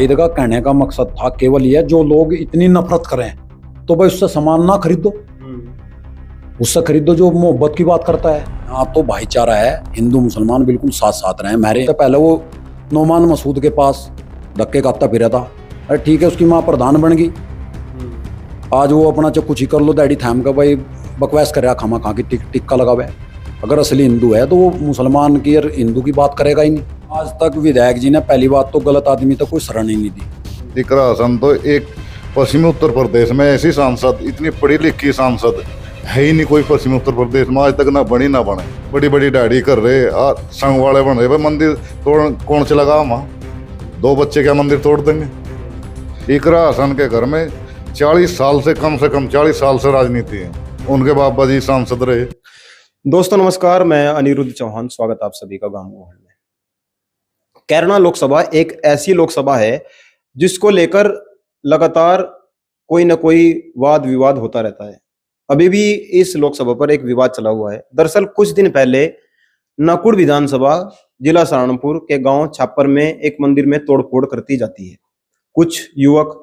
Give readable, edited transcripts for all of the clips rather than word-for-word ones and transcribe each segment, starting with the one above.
ईद का कहने का मकसद था केवल यह, जो लोग इतनी नफरत करें तो भाई उससे सामान ना खरीदो, उससे खरीदो जो मोहब्बत की बात करता है। यहाँ तो भाईचारा है, हिंदू मुसलमान बिल्कुल साथ साथ रहे। मेरे से पहले वो नोमान मसूद के पास धक्के खाता फिरा था, अरे ठीक है उसकी माँ प्रधान बन गई, आज वो अपना जो कुछ ही कर लो डैडी थाम का भाई बकवास कर रहा खामा खा की टिक्का लगा हुआ है। अगर असली हिंदू है तो वो मुसलमान की और हिंदू की बात करेगा ही नहीं। आज तक विधायक जी ने पहली बात तो गलत आदमी तक कोई शरण ही नहीं दी। इकरा हसन तो एक पश्चिमी उत्तर प्रदेश में ऐसी सांसद, इतनी पढ़ी लिखी सांसद है ही नहीं कोई पश्चिमी उत्तर प्रदेश में आज तक, ना बनी ना बने। बड़ी बड़ी दाढ़ी कर रहे, संग वाले बन रहे, मंदिर तोड़ कौन से लगा वहाँ, 2 बच्चे क्या मंदिर तोड़ देंगे। इकरा हसन के घर में 40 साल से कम 40 साल से राजनीति है, उनके बाबा जी सांसद रहे। दोस्तों नमस्कार, मैं अनिरुद्ध चौहान, स्वागत आप सभी का गांव गोहल में। कैरना लोकसभा एक ऐसी लोकसभा है जिसको लेकर लगातार कोई ना कोई वाद विवाद होता रहता है। अभी भी इस लोकसभा पर एक विवाद चला हुआ है। दरअसल कुछ दिन पहले नाकुड़ विधानसभा जिला सहारनपुर के गांव छापर में एक मंदिर में तोड़फोड़ करती जाती है। कुछ युवक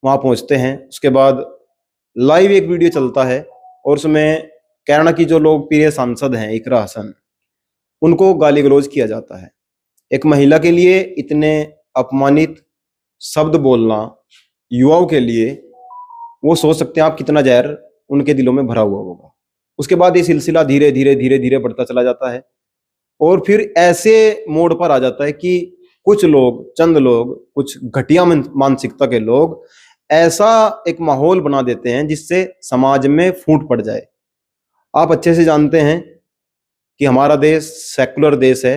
वहां पहुंचते हैं, उसके बाद लाइव एक वीडियो चलता है और उसमें कैरना की जो लोकप्रिय सांसद हैं इकरा हसन, उनको गाली गलौज किया जाता है। एक महिला के लिए इतने अपमानित शब्द बोलना युवाओं के लिए, वो सोच सकते हैं आप कितना जहर उनके दिलों में भरा हुआ होगा। उसके बाद ये सिलसिला धीरे धीरे बढ़ता चला जाता है और फिर ऐसे मोड़ पर आ जाता है कि कुछ लोग, चंद लोग, कुछ घटिया मानसिकता के लोग ऐसा एक माहौल बना देते हैं जिससे समाज में फूट पड़ जाए। आप अच्छे से जानते हैं कि हमारा देश सेकुलर देश है,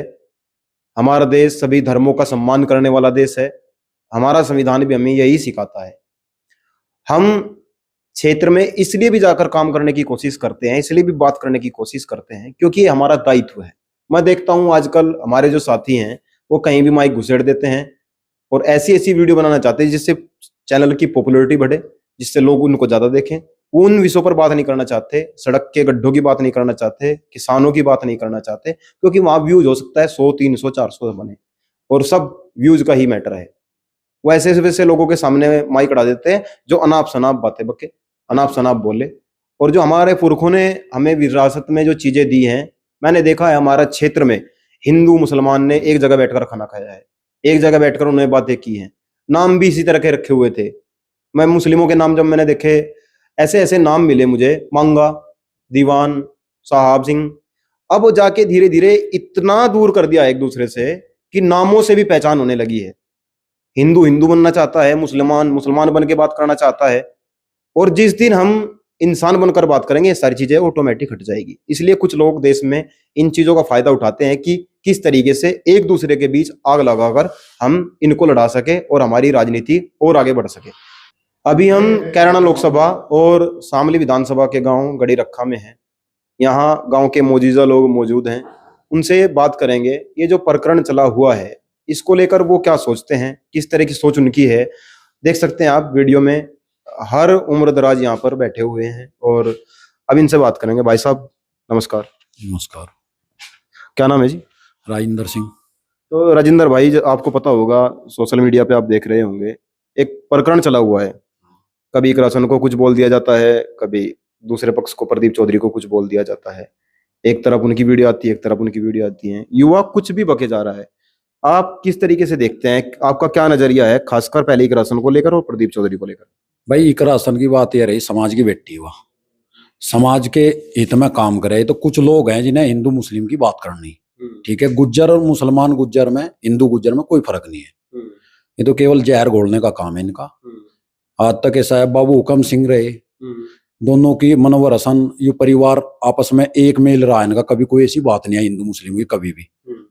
हमारा देश सभी धर्मों का सम्मान करने वाला देश है। हमारा संविधान भी हमें यही सिखाता है। हम क्षेत्र में इसलिए भी जाकर काम करने की कोशिश करते हैं, इसलिए भी बात करने की कोशिश करते हैं क्योंकि ये हमारा दायित्व है। मैं देखता हूं आजकल हमारे जो साथी हैं वो कहीं भी माइक घुसेड़ देते हैं और ऐसी ऐसी वीडियो बनाना चाहते हैं जिससे चैनल की पॉपुलैरिटी बढ़े, जिससे लोग उनको ज्यादा देखें। वो उन विषयों पर बात नहीं करना चाहते, सड़क के गड्ढों की बात नहीं करना चाहते, किसानों की बात नहीं करना चाहते, क्योंकि वहां व्यूज हो सकता है 100, 300, 400 बने और सब व्यूज का ही मैटर है। वो ऐसे वैसे लोगों के सामने माइक अड़ा देते हैं जो अनाप शनाप बातें बके, अनाप शनाप बोले। और जो हमारे पुरखों ने हमें विरासत में जो चीजें दी हैं, मैंने देखा है हमारा क्षेत्र में हिंदू मुसलमान ने एक जगह बैठकर खाना खाया है, एक जगह बैठकर उन्होंने बातें की हैं। नाम भी इसी तरह के रखे हुए थे। मैं मुस्लिमों के नाम जब मैंने देखे, ऐसे ऐसे नाम मिले मुझे, मांगा, दीवान, साहब सिंह। अब वो जाके धीरे धीरे इतना दूर कर दिया एक दूसरे से कि नामों से भी पहचान होने लगी है। हिंदू हिंदू बनना चाहता है, मुसलमान मुसलमान बन के बात करना चाहता है, और जिस दिन हम इंसान बनकर बात करेंगे ये सारी चीजें ऑटोमेटिक हट जाएगी। इसलिए कुछ लोग देश में इन चीजों का फायदा उठाते हैं कि किस तरीके से एक दूसरे के बीच आग लगाकर हम इनको लड़ा सके और हमारी राजनीति और आगे बढ़ सके। अभी हम कैरना लोकसभा और शामली विधानसभा के गांव गड़ी रखा में हैं। यहाँ गांव के मौजूदा लोग मौजूद हैं, उनसे बात करेंगे। ये जो प्रकरण चला हुआ है इसको लेकर वो क्या सोचते हैं, किस तरह की सोच उनकी है। देख सकते हैं आप वीडियो में, हर उम्र दराज यहाँ पर बैठे हुए हैं और अब इनसे बात करेंगे। भाई साहब नमस्कार। नमस्कार। क्या नाम है जी? राजेंद्र सिंह। तो राजेंद्र भाई, आपको पता होगा, सोशल मीडिया पे आप देख रहे होंगे, एक प्रकरण चला हुआ है। कभी इकरा हसन को कुछ बोल दिया जाता है, कभी दूसरे पक्ष को प्रदीप चौधरी को कुछ बोल दिया जाता है। एक तरफ उनकी वीडियो आती है, एक तरफ उनकी वीडियो आती है। युवा कुछ भी बके जा रहा है। आप किस तरीके से देखते हैं, आपका क्या नजरिया है, खासकर पहले इकरा हसन को लेकर और प्रदीप चौधरी को लेकर? भाई इकरा हसन की बात यह रही, समाज की बेटी हुआ, समाज के हित में काम करे। तो कुछ लोग हैं जिन्हें हिंदू मुस्लिम की बात करनी, ठीक है। गुज्जर और मुसलमान गुज्जर में, हिंदू गुज्जर में कोई फर्क नहीं है। ये तो केवल जहर घोलने का काम है इनका। आज तक ऐसा है, बाबू हुकम सिंह रहे, दोनों की, मनोवर हसन, ये परिवार आपस में एक मेल रहा है इनका। कभी कोई ऐसी बात नहीं है हिंदू मुस्लिम की, कभी भी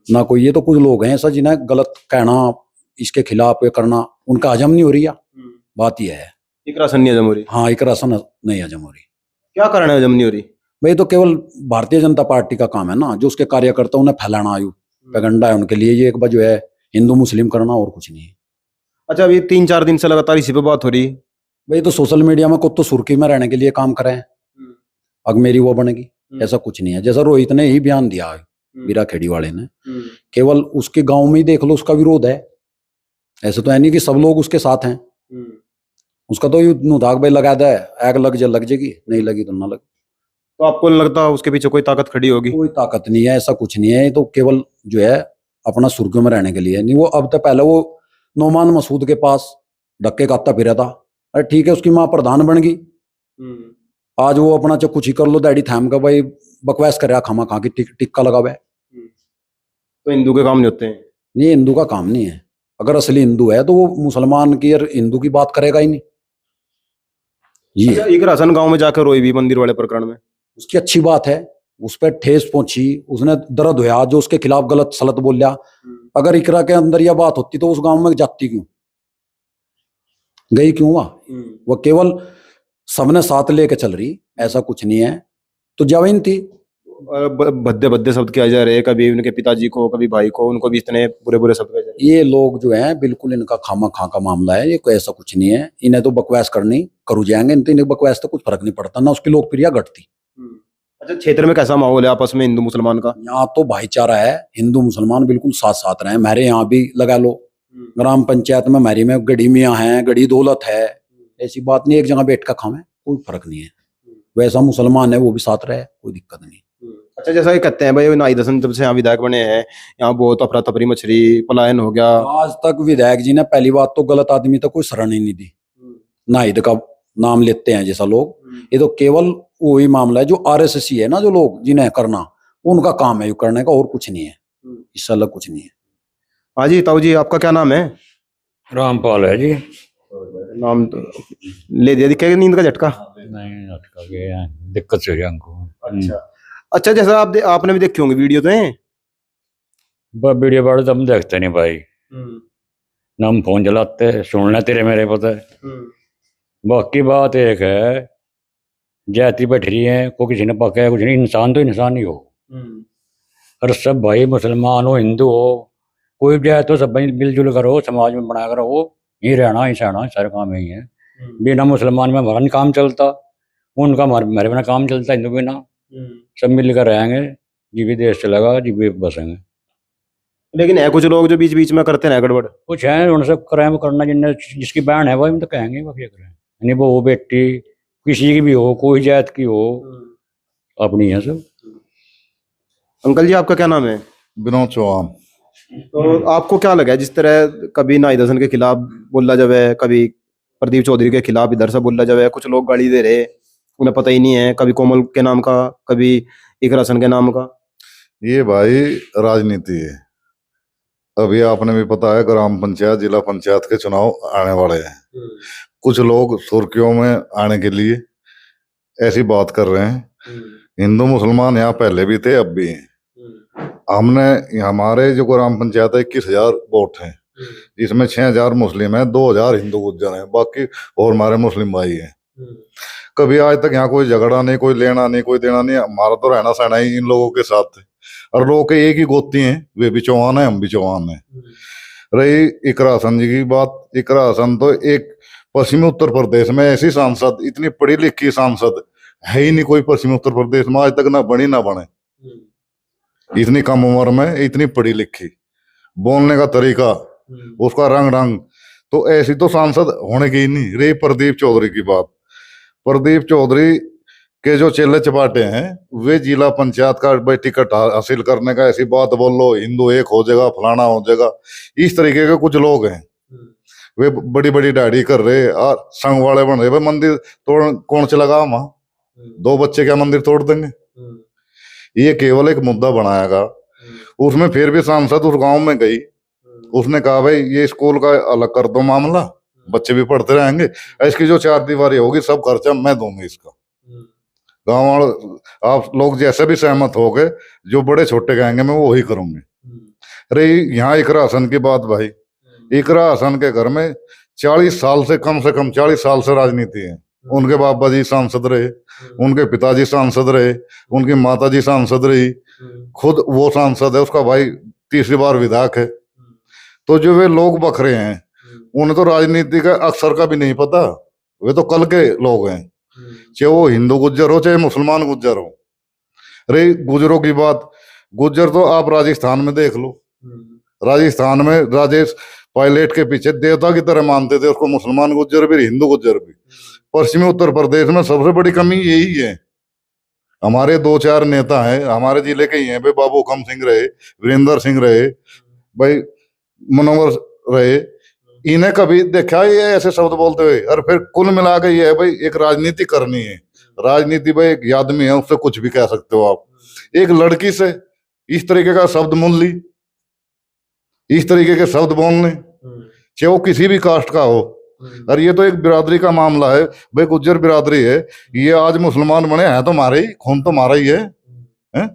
ना कोई। ये तो कुछ लोग हैं ऐसा जिन्हें गलत कहना, इसके खिलाफ करना उनका हजम नहीं हो रही है। बात यह है इकरा हसन नहीं हजम हो रही? हाँ, इकरा हसन नहीं हजम हो रही। क्या कारण है हजम नहीं हो रही? भाई तो केवल भारतीय जनता पार्टी का काम है ना, जो उसके कार्यकर्ता उन्हें फैलाना, आयु पैगंडा है उनके लिए। ये एक जो है हिंदू मुस्लिम करना, और कुछ नहीं है। अच्छा, अभी 3-4 दिन से लगातार इसी पे बात हो रही। भाई तो सोशल मीडिया में खुद तो सुर्खी में रहने के लिए काम करें, अब मेरी वो बनेगी, ऐसा कुछ नहीं है। जैसा रोहित ने ही बयान दिया है, बीरा खेड़ी वाले ने, केवल उसके गांव में ही देख लो, उसका विरोध है। ऐसे तो है नहीं कि सब लोग उसके साथ हैं। उसका तो यूं दाग भाई लगा दे, आग लग जाएगी, नहीं लगी तो ना लगे। तो आपको नहीं लगता उसके पीछे कोई ताकत खड़ी होगी? कोई ताकत नहीं है, ऐसा कुछ नहीं है। ये तो केवल जो है अपना सुर्खियों में रहने के लिए नहीं। वो अब तक पहले वो नोमान मसूद के पास धक्के खाता फिरा था। अरे ठीक है, उसकी माँ प्रधान बन गई, आज वो अपना जो कुछ ही कर लो, दाढ़ी थाम का भाई बकवास कर रहा, खामा खा की टिक्का लगावे। तो हिंदू के काम नहीं होते हैं? नहीं, हिंदू का काम नहीं है। अगर असली हिंदू है तो वो मुसलमान की और हिंदू की बात करेगा ही नहीं। जी अच्छा, एक रासन गांव में जाकर रोई भी मंदिर वाले प्रकरण में। उसकी अच्छी बात है, उस पर ठेस पहुंची, उसने दर्द हुआ जो उसके खिलाफ गलत सलत बोल लिया। अगर इकरा के अंदर यह बात होती तो उस गांव में जाती क्यों, गई क्यों वह केवल सबने साथ लेके चल रही, ऐसा कुछ नहीं है। तो जवाइन थी। और भद्दे भद्दे शब्द किया जा रहे हैं, कभी उनके पिताजी को, कभी भाई को, उनको भी इतने बुरे बुरे शब्द कहे जा रहे हैं। ये लोग जो हैं बिल्कुल इनका खामा खा का मामला है, ये कोई ऐसा कुछ नहीं है। इन्हें तो बकवास करनी करू जाएंगे, इन्हें बकवास तो कुछ फर्क नहीं पड़ता ना, उसकी लोकप्रियता घटती। अच्छा, क्षेत्र में कैसा माहौल है आपस में हिंदू मुसलमान का? यहाँ तो भाईचारा है, हिंदू मुसलमान बिल्कुल साथ साथ रहे। हमारे यहाँ भी लगा लो, ग्राम पंचायत में हमारी में गढ़ी मियाँ हैं, गढ़ी दौलत है, ऐसी बात नहीं एक जगह बैठ कर खावे, कोई फर्क नहीं है। वैसा मुसलमान है वो भी साथ रहे, कोई दिक्कत नहीं। अच्छा, जैसा कि कहते हैं भाई नाई दसन जब से यहाँ विधायक बने हैं, यहाँ बहुत अफरा तफरी मछली पलायन हो गया। आज तक विधायक जी ने पहली बात तो गलत आदमी तक कोई शरण ही नहीं दी। नाहिद का नाम लेते हैं जैसा लोग, ये तो केवल वही मामला है जो आरएसएस है ना, जो लोग जिन्हें करना उनका काम है करने का, और कुछ नहीं है, इससे अलग कुछ नहीं है। हाँ जी, ताऊ जी, आपका क्या नाम है? रामपाल है जी। नाम तो ले दिया, दिखेगा नींद का झटका? नहीं अटका गया, दिक्कत से हमको। अच्छा, जैसा आपने भी देखी होंगी वीडियो तो है? बस वीडियो बारे तो हम देखते नहीं भाई, ना हम फोन चलाते, सुनना तेरे मेरे पता है। बाकी बात एक है, जाति बैठ रही है, को किसी ने पका है कुछ नहीं, इंसान तो इंसान ही हो। और सब भाई मुसलमान हो हिंदू हो कोई भी जाए तो सब भाई मिलजुल कर हो, समाज में बना कर हो, यही रहना ही सहना सारे काम यही है। बिना मुसलमान में हमारा नहीं काम चलता, उनका मेरे बिना काम चलता, हिंदू बिना। सब मिलकर रहेंगे, जी भी देश चलेगा, जी भी बसेंगे। लेकिन है कुछ लोग जो बीच बीच में करते हैं गड़बड़। कुछ है उनसे करें वो करना, जिनने जिसकी बहन है वो हम तो कहेंगे वो क्या करें, यानी वो बेटी किसी की भी हो, कोई जात की हो, अपनी है सब। अंकल जी, आपका क्या नाम है? विनोद चौहान। तो आपको क्या लगा जिस तरह कभी नाई दसन के खिलाफ बोला जावे, कभी प्रदीप चौधरी के खिलाफ इधर से बोला जावे, कुछ लोग गाली दे रहे, उन्हें पता ही नहीं है, कभी कोमल के नाम का, कभी इकरा हसन के नाम का। ये भाई राजनीति है। अभी आपने भी पता है ग्राम पंचायत जिला पंचायत के चुनाव आने वाले हैं। कुछ लोग सुर्खियों में आने के लिए ऐसी बात कर रहे हैं। हिंदू मुसलमान यहाँ पहले भी थे, अब भी हैं। हमने हमारे जो ग्राम पंचायत है 21,000 वोट हैं, जिसमें 6,000 मुस्लिम हैं, 2,000 हिंदू गुज्जर हैं, बाकी और हमारे मुस्लिम भाई हैं। कभी आज तक यहाँ कोई झगड़ा नहीं, कोई लेना नहीं, कोई देना नहीं। हमारा तो रहना सहना ही इन लोगों के साथ है, और लोगों के एक ही गोती हैं, वे भी चौहान है, हम भी चौहान हैं। रही इकरा हसन जी की बात, इकरा हसन तो एक पश्चिमी उत्तर प्रदेश में ऐसी सांसद, इतनी पढ़ी लिखी सांसद है ही नहीं कोई पश्चिमी उत्तर प्रदेश में आज तक, ना बनी ना बने। इतनी कम उम्र में इतनी पढ़ी लिखी, बोलने का तरीका, उसका रंग ढंग, तो ऐसी तो सांसद होने की ही नहीं। रही प्रदीप चौधरी की बात, प्रदीप चौधरी के जो चेले चपाटे हैं वे जिला पंचायत का भाई टिकट हासिल करने का ऐसी बात बोल लो, हिंदू एक हो जाएगा, फलाना हो जाएगा, इस तरीके के कुछ लोग हैं। वे बड़ी बड़ी दाढ़ी कर रहे और संघ वाले बन रहे। भाई मंदिर तोड़ कौन से लगा, वहां 2 बच्चे क्या मंदिर तोड़ देंगे? ये केवल एक मुद्दा बनाएगा। उसमें फिर भी सांसद उस गांव में गई, उसने कहा भाई ये स्कूल का अलग कर दो मामला, बच्चे भी पढ़ते रहेंगे, इसकी जो 4 दीवारी होगी सब खर्चा मैं दूंगी इसका। गाँव वाले आप लोग जैसे भी सहमत हो गए, जो बड़े छोटे कहेंगे मैं वो वही करूंगी। अरे यहाँ इकरा हसन की बात, भाई इकरा हसन के घर में 40 साल से कम 40 साल से राजनीति है। उनके बाबा जी सांसद रहे, उनके पिताजी सांसद रहे, उनकी माता जी सांसद रही, खुद वो सांसद है, उसका भाई तीसरी बार विधायक है। तो जो वे लोग बख रहे हैं उन्हें तो राजनीति का अक्सर का भी नहीं पता, वे तो कल के लोग हैं, चाहे वो हिंदू गुज्जर हो चाहे मुसलमान गुज्जर हो। अरे गुजरों की बात, गुज्जर तो आप राजस्थान में देख लो, राजस्थान में राजेश पायलट के पीछे देवता की तरह मानते थे उसको, मुसलमान गुज्जर भी हिंदू गुज्जर भी। पश्चिमी उत्तर प्रदेश में सबसे बड़ी कमी यही है। हमारे 2-4 नेता हैं, हमारे जिले के ही हैं भाई, बाबू हुकम सिंह रहे, वीरेंद्र सिंह रहे, भाई मनोहर रहे, इन्हें कभी देखा ये ऐसे शब्द बोलते हुए? और फिर कुल मिला के ये है भाई, एक राजनीति करनी है। राजनीति भाई एक आदमी है, उससे कुछ भी कह सकते हो आप। एक लड़की से इस तरीके का शब्द मूल ली, इस तरीके के शब्द बोलने, चाहे वो किसी भी कास्ट का हो। और ये तो एक बिरादरी का मामला है भाई, गुज्जर बिरादरी है ये। आज मुसलमान बने हैं तो मारे ही, खून तो मारा ही है, हैं?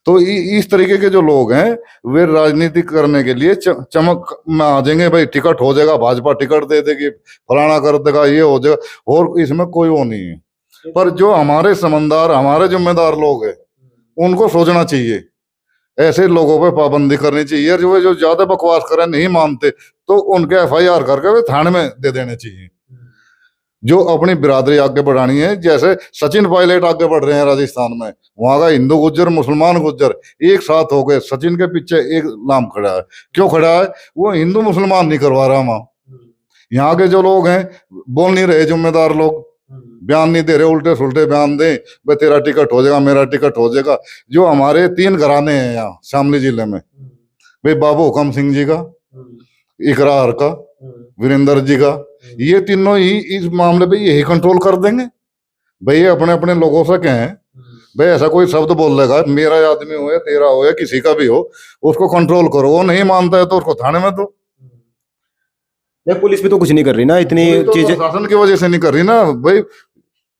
तो इस तरीके के जो लोग हैं वे राजनीति करने के लिए चमक में आ जाएंगे भाई, टिकट हो जाएगा, भाजपा टिकट दे देगी, फलाना कर देगा, ये हो जाएगा, और इसमें कोई वो नहीं है। पर जो हमारे समझदार, हमारे जिम्मेदार लोग हैं, उनको सोचना चाहिए, ऐसे लोगों पे पाबंदी करनी चाहिए। जो ज्यादा बकवास करें, नहीं मानते, तो उनके FIR करके वे थाने में दे देने चाहिए। जो अपनी बिरादरी आगे बढ़ानी है, जैसे सचिन पायलट आगे बढ़ रहे हैं राजस्थान में, वहां का हिंदू गुज्जर मुसलमान गुज्जर एक साथ हो गए। सचिन के पीछे एक नाम खड़ा है, क्यों खड़ा है? वो हिंदू मुसलमान नहीं करवा रहा वहां। यहाँ के जो लोग हैं बोल नहीं रहे, जिम्मेदार लोग बयान नहीं दे रहे, उल्टे सुल्टे बयान दे, भाई तेरा टिकट हो जाएगा, मेरा टिकट हो जाएगा। जो हमारे 3 घराने हैं यहाँ शामली जिले में, भाई बाबू हुकम सिंह जी का, इकरार का, वीरेंद्र जी का, ये तीनों ही इस मामले पे यही कंट्रोल कर देंगे। भाई ये अपने अपने लोगों से कहें, भाई ऐसा कोई शब्द बोल देगा, मेरा आदमी हो या तेरा हो या किसी का भी हो, उसको कंट्रोल करो। वो नहीं मानता है तो उसको थाने में दो। पुलिस भी तो कुछ नहीं कर रही ना, इतनी चीजें शासन की वजह से नहीं कर रही ना भाई।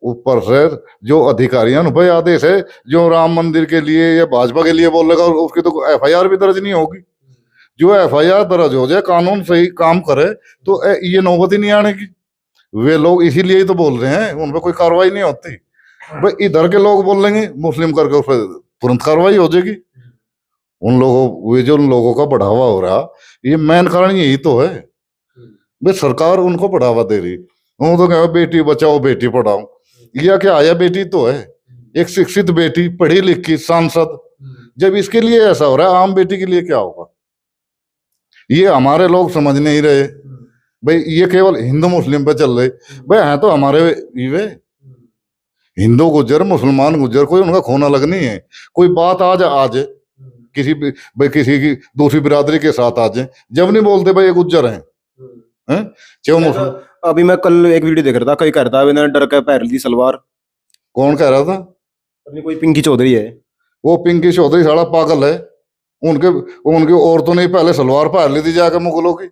ऊपर से जो अधिकारी हैं भाई, आदेश है, जो राम मंदिर के लिए या भाजपा के लिए बोलेगा उसकी तो FIR भी दर्ज नहीं होगी। जो FIR दर्ज हो जाए, कानून सही काम करे, तो ये नौबत ही नहीं आने की। वे लोग इसीलिए ही तो बोल रहे हैं, उन पर कोई कार्रवाई नहीं होती। भाई इधर के लोग बोल लेंगे मुस्लिम करके, उस पर तुरंत कार्रवाई हो जाएगी। उन लोगों का बढ़ावा हो रहा, ये मेन कारण यही तो है भाई, सरकार उनको बढ़ावा दे रही। वो तो कहे बेटी बचाओ बेटी पढ़ाओ, यह क्या आया? बेटी तो है एक शिक्षित बेटी, पढ़ी लिखी, सांसद। जब इसके लिए ऐसा हो रहा है, आम बेटी के लिए क्या होगा? ये हमारे लोग समझ नहीं रहे भाई, ये केवल हिंदू मुस्लिम पे चल रहे। भाई हैं तो हमारे वे हिंदू गुज्जर मुसलमान गुज्जर, कोई उनका खून अलग नहीं है। कोई बात आज किसी की दूसरी बिरादरी के साथ आ जाए, जब नहीं बोलते भाई ये गुज्जर हैं, चाहे अभी मैं कल एक वीडियो देख रहा था, कोई कह रहा था मैंने डर के पहन ली सलवार। कौन कह रहा था? अपनी कोई पिंकी चौधरी है। वो पिंकी चौधरी साला पागल है। उनकी औरतों ने पहले सलवार पहन ली थी जाकर मुगलों की।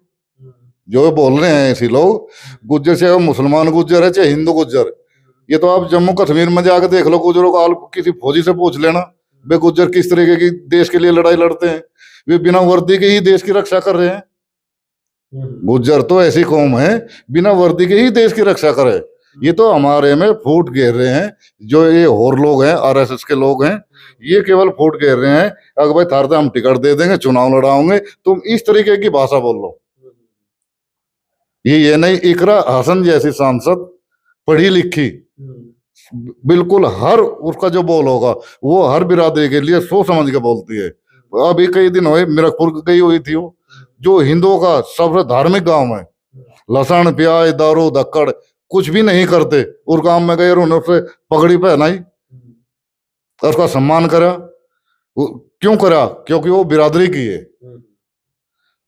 जो बोल रहे हैं ऐसे लोग, गुज्जर चाहे मुसलमान गुज्जर है चाहे हिंदू गुज्जर, ये तो आप जम्मू कश्मीर में जाकर देख लो गुज्जरों का, किसी फौजी से पूछ लेना वे गुज्जर किस तरीके की देश के लिए लड़ाई लड़ते हैं। वे बिना वर्दी के ही देश की रक्षा कर रहे हैं। गुज्जर तो ऐसी कौम है बिना वर्दी के ही देश की रक्षा करे। ये तो हमारे में फूट घेर रहे हैं, जो ये और लोग हैं, RSS के लोग हैं, ये केवल फूट घेर रहे हैं। अगर भाई थारते हम टिकट दे देंगे, चुनाव लड़ाओगे, तुम इस तरीके की भाषा बोल लो। ये नहीं, इकरा हसन जैसी सांसद पढ़ी लिखी, बिल्कुल हर उसका जो बोल होगा वो हर बिरादरी के लिए सोच समझ के बोलती है। अभी कई दिन हुए मीरकपुर गई हुई थी, वो जो हिंदुओं का सबसे धार्मिक गांव है, लहसुन प्याज दारू धक्कड़ कुछ भी नहीं करते, उस गांव में गए और उन्होंने उससे पगड़ी पहनाई और उसका सम्मान करा। क्यों करा? क्योंकि वो बिरादरी की है।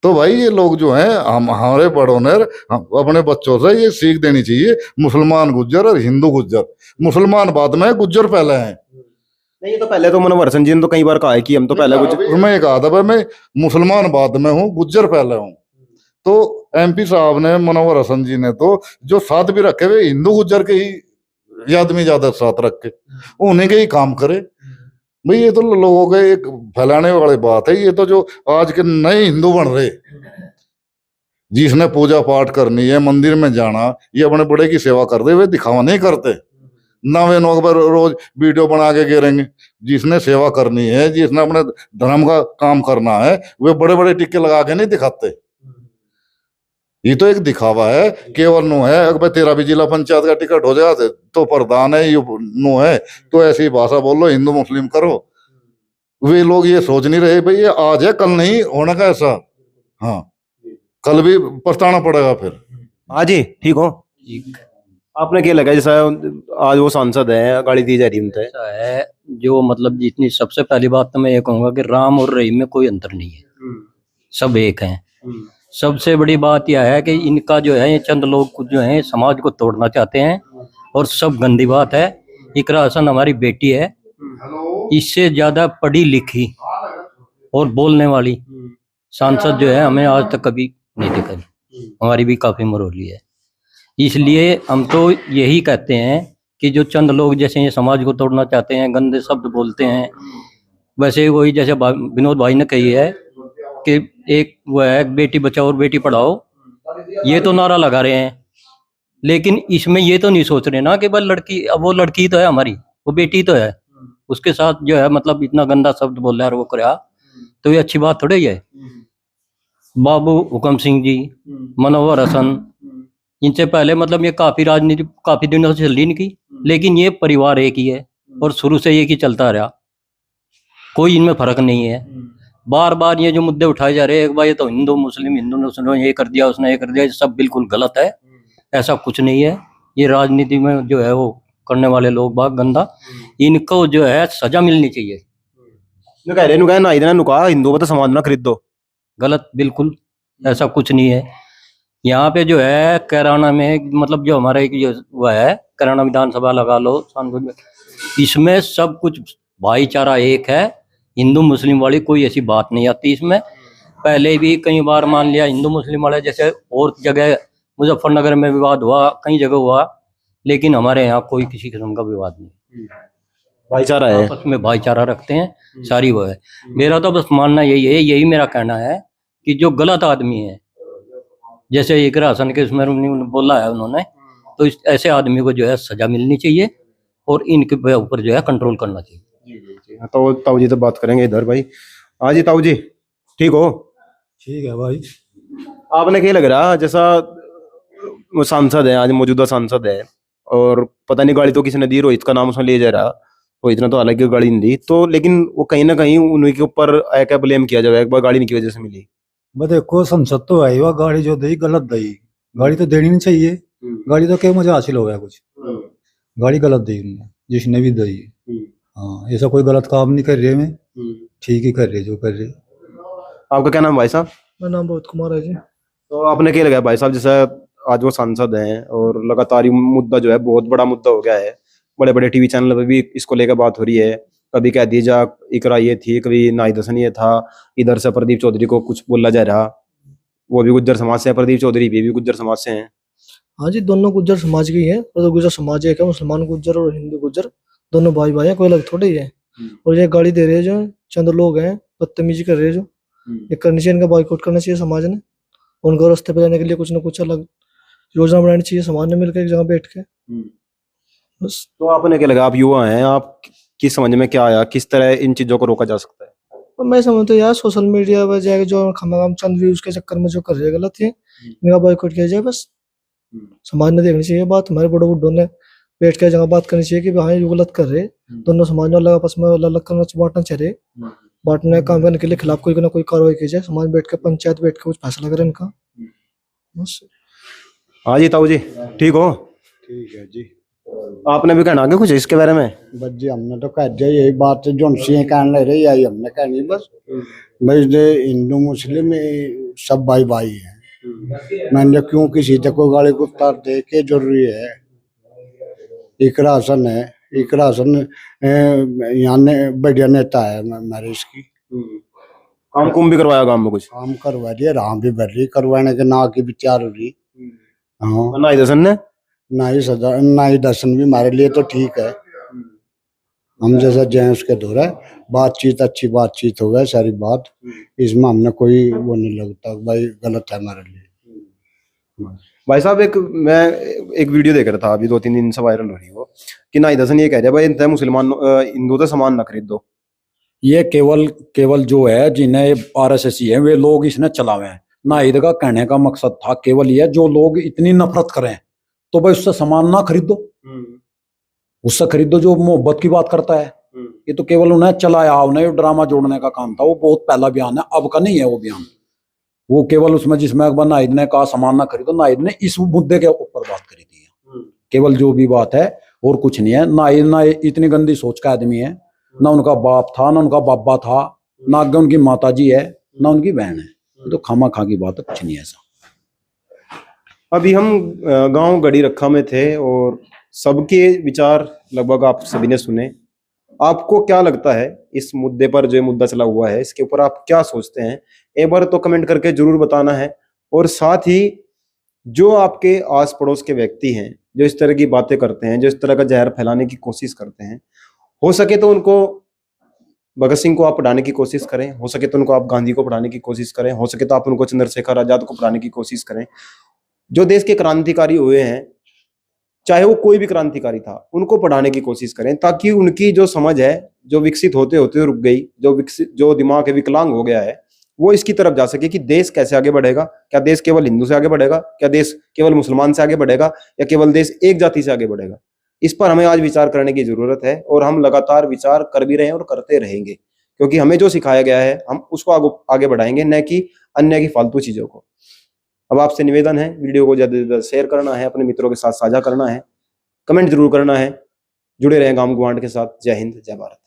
तो भाई ये लोग जो हैं, हमारे बड़ों ने अपने बच्चों से ये सीख देनी चाहिए, मुसलमान गुज्जर और हिंदू गुज्जर। मुसलमान बाद में, गुज्जर पहले हैं। नहीं, तो पहले तो मनोहर हसन जी ने तो कई बार कहा है कि हम तो पहले गुज्जर। मैं कहा था भाई मैं मुसलमान बाद में हूँ, गुज्जर पहले हूँ। तो MP साहब ने, मनोहर हसन जी ने तो जो साथ भी रखे हुए हिंदू गुज्जर के ही आदमी ज्यादा साथ रख के उन्हीं के ही काम करे। भाई ये तो लोगों के एक फैलाने वाली बात है। ये तो जो आज के नए हिंदू बन रहे, जिसने पूजा पाठ करनी है, मंदिर में जाना, ये अपने बड़े की सेवा करते हुए दिखावा नहीं करते ना। वे लोग रोज वीडियो बना के गिरेंगे। जिसने सेवा करनी है, जिसने अपने धर्म का काम करना है, वे बड़े बड़े टिक्के लगा के नहीं दिखाते। ये तो एक दिखावा है केवल। नो है अगर तेरा भी जिला पंचायत का टिकट हो जाए तो प्रधान है, ये नो है तो ऐसी भाषा बोल लो, हिंदू मुस्लिम करो। वे लोग ये सोच नहीं रहे भाई ये आज है कल नहीं होना का ऐसा। हाँ, कल भी पछताना पड़ेगा फिर। हाँ जी, ठीक हो? आपने क्या लगा जैसा आज वो सांसद है, गाड़ी दी जा रही है उनसे? ऐसा है जो मतलब जितनी सबसे पहली बात तो मैं ये कहूंगा कि राम और रहीम में कोई अंतर नहीं है, सब एक हैं। सबसे बड़ी बात यह है कि इनका जो है ये चंद लोग कुछ जो है समाज को तोड़ना चाहते हैं और सब गंदी बात है। इकरा हसन हमारी बेटी है, इससे ज्यादा पढ़ी लिखी और बोलने वाली सांसद जो है हमें आज तक कभी नहीं देखा। हमारी भी काफी मरोली है, इसलिए हम तो यही कहते हैं कि जो चंद लोग जैसे ये समाज को तोड़ना चाहते हैं, गंदे शब्द बोलते हैं, वैसे वही जैसे विनोद भाई ने कही है कि एक वो है बेटी बचाओ और बेटी पढ़ाओ, ये तो नारा लगा रहे हैं, लेकिन इसमें ये तो नहीं सोच रहे ना कि बस लड़की, अब वो लड़की तो है हमारी, वो बेटी तो है, उसके साथ जो है मतलब इतना गंदा शब्द बोल रहा है और वो करा, तो ये अच्छी बात थोड़ी है। बाबू हुकम सिंह जी, मनोहर हसन, इनसे पहले मतलब ये काफी राजनीति काफी दिनों से चल रही इनकी, लेकिन ये परिवार एक ही है और शुरू से एक ही चलता रहा, कोई इनमें फर्क नहीं है। बार बार ये जो मुद्दे उठाए जा रहे हैं, एक बार ये तो हिंदू मुस्लिम ये कर दिया, उसने ये कर दिया, ये सब बिल्कुल गलत है, ऐसा कुछ नहीं है। ये राजनीति में जो है वो करने वाले लोग बाग गंदा, इनको जो है सजा मिलनी चाहिए। नु कह रहे नु ना इधर नुका हिंदुओं को तो समाज ना खरीद दो, गलत, बिल्कुल ऐसा कुछ नहीं है। यहाँ पे जो है कैराना में मतलब जो हमारा एक जो वो है कैराना विधानसभा लगा लो, इसमें सब कुछ भाईचारा एक है, हिंदू मुस्लिम वाली कोई ऐसी बात नहीं आती इसमें। पहले भी कई बार मान लिया हिंदू मुस्लिम वाले, जैसे और जगह मुजफ्फरनगर में विवाद हुआ, कई जगह हुआ, लेकिन हमारे यहाँ कोई किसी किस्म का विवाद नहीं, भाईचारा है, आपस में भाईचारा रखते हैं, सारी वो है। मेरा तो बस मानना यही है, यही मेरा कहना है कि जो गलत आदमी है, जैसे इकरा हसन के उसमें बोला है उन्होंने, तो ऐसे आदमी को जो है सजा मिलनी चाहिए और इनके ऊपर जो है कंट्रोल करना चाहिए। तो ताऊ जी तो बात करेंगे इधर भाई। हाँ जी ताऊ जी, ठीक हो? ठीक है भाई। आपने क्या लग रहा जैसा वो सांसद है, आज मौजूदा सांसद है, और पता नहीं गाड़ी तो किसी ने दी, रोहित का नाम उसने ले जा रहा, रोहित ने तो हालांकि गाड़ी नहीं दी, तो लेकिन वो कहीं ना कहीं उन्हीं के ऊपर क्या ब्लेम किया जाए, एक बार गाड़ी की वजह से मिली। बस देखो संसद तो है, वह गाड़ी जो दी गलत दी, गाड़ी तो देनी नहीं चाहिए, गाड़ी तो क्या मुझे हासिल हो गया कुछ, गाड़ी गलत दी उन्होंने जिसने भी दी। हाँ, ऐसा कोई गलत काम नहीं कर रहे, मैं ठीक ही कर रहे जो कर रहे। आपका क्या नाम भाई साहब? मेरा नाम बहुत कुमार है जी। तो आपने क्या लगा भाई साहब, जैसे आज वो सांसद हैं और लगातार ये मुद्दा जो है बहुत बड़ा मुद्दा हो गया है, बड़े बड़े टीवी चैनल पर भी इसको लेकर बात हो रही है, कभी कह दिया जा इकरा ये थी, कभी नाहिद हसन ये था, इधर से प्रदीप चौधरी को कुछ बोला जा रहा, वो भी गुज्जर समाज से है, प्रदीप चौधरी भी गुज्जर समाज से हैं। हाँ जी, दोनों गुज्जर समाज के ही हैं, और गुज्जर समाज एक है, मुसलमान गुज्जर और हिंदू गुज्जर दोनों भाई भाई हैं, कोई अलग थोड़े ही है। और ये गाड़ी दे रहे हैं जो चंद लोग हैं, बदतमीजी कर रहे हैं, जो ये करनी चाहिए, इनका बॉयकॉट करना चाहिए समाज ने, उनको रास्ते पे जाने के लिए कुछ ना कुछ अलग योजना बनानी चाहिए समाज ने मिलकर एक जगह बैठ के। बस। तो आपने क्या लगा, आप युवा हैं, आप की समझ में क्या आया, किस तरह इन चीजों को रोका जा सकता है? और मैं समझता हूँ यार, सोशल मीडिया पर जाके जो खमाम चंद व्यूज के चक्कर में जो कर रहे हैं गलत है, इनका बॉयकॉट किया जाए। बस समाज ने देखनी चाहिए बात, हमारे बड़े बुड्ढों ने बैठ कर जगह बात करनी चाहिए कि हाँ ये गलत कर रहे, दोनों समाज में अलग आपस में अलग करना बांटना चाहिए, बांटने काम करने के लिए खिलाफ कोई ना कोई कार्रवाई की जाए, समाज बैठ कर पंचायत बैठ कर कुछ फैसला करे इनका। बस। हाँ जी ताऊ जी, ठीक हो? ठीक है जी। आपने भी कहना आगे कुछ इसके बारे में? बस जी हमने तो कह दिया, यही बात जो सी कहने रही यही हमने कहनी, बस भाई हिंदू मुस्लिम सब भाई भाई हैं, मैंने क्यों किसी तक कोई गाड़ी को उतार दे के जरूरी है। इकरा हसन है, इकरा हसन यहाँ ने बढ़िया नेता है मेरे इसकी, काम कुम भी करवाया गांव में, कुछ काम करवा दिया, राम भी भर रही, करवाने के ना की विचार हो रही। हाँ, नाहिद हसन ने, नाहिद हसन भी हमारे लिए तो ठीक है, हम जैसा जेंट्स के दौर है, बातचीत अच्छी बातचीत हो गया सारी बात, इसमें हमने कोई वो नहीं लगता भाई गलत है हमारे लिए। भाई साहब मैं एक वीडियो देख रहा था अभी 2-3 दिन से वायरल हो रही हो कि नाहिद हसन ये कह रहे भाई इनसे मुसलमान हिंदू से सामान ना खरीद दो। ये केवल जो है जिन्हें आरएसएसी है वे लोग इसने चलावे हैं। नाहिद का कहने का मकसद था केवल ये, जो लोग इतनी नफरत करें तो भाई उससे सामान ना खरीदो, उससे खरीदो जो मोहब्बत की बात करता है। ये तो केवल उन्हें चलाया, उन्हें ड्रामा जोड़ने का काम था, वो बहुत पहला बयान है, अब का नहीं है वो बयान। वो केवल उसमें जिसमें अकबर नाहिद ने कहा सामान ना खरीदो, नाहिद ने इस मुद्दे के ऊपर बात करी थी। केवल जो भी बात है और कुछ नहीं है। नाहिद ना इतनी गंदी सोच का आदमी है, ना उनका बाप था, ना उनका बाबा था, ना आगे उनकी माता जी है, ना उनकी बहन है। तो खामा खा की बात है, कुछ नहीं है ऐसा। अभी हम गांव गढ़ी रखा में थे और सबके विचार लगभग आप सभी ने सुने। आपको क्या लगता है इस मुद्दे पर, जो मुद्दा चला हुआ है, इसके ऊपर आप क्या सोचते हैं? एक बार तो कमेंट करके जरूर बताना है। और साथ ही जो आपके आस पड़ोस के व्यक्ति हैं जो इस तरह की बातें करते हैं, जो इस तरह का जहर फैलाने की कोशिश करते हैं, हो सके तो उनको भगत सिंह को आप पढ़ाने की कोशिश करें, हो सके तो उनको आप गांधी को पढ़ाने की कोशिश करें, हो सके तो आप उनको चंद्रशेखर आजाद को पढ़ाने की कोशिश करें। जो देश के क्रांतिकारी हुए हैं, चाहे वो कोई भी क्रांतिकारी था, उनको पढ़ाने की कोशिश करें, ताकि उनकी जो समझ है, जो विकसित होते होते रुक गई, जो दिमाग है विकलांग हो गया है, वो इसकी तरफ जा सके कि देश कैसे आगे बढ़ेगा। क्या देश केवल हिंदू से आगे बढ़ेगा? क्या देश केवल मुसलमान से आगे बढ़ेगा? या केवल देश एक जाति से आगे बढ़ेगा? इस पर हमें आज विचार करने की जरूरत है और हम लगातार विचार कर भी रहे हैं और करते रहेंगे, क्योंकि हमें जो सिखाया गया है हम उसको आगे बढ़ाएंगे, न कि अन्य की फालतू चीजों को। अब आपसे निवेदन है, वीडियो को ज्यादा से ज्यादा शेयर करना है, अपने मित्रों के साथ साझा करना है, कमेंट जरूर करना है। जुड़े रहें गांव गुआंढ के साथ। जय हिंद, जय भारत।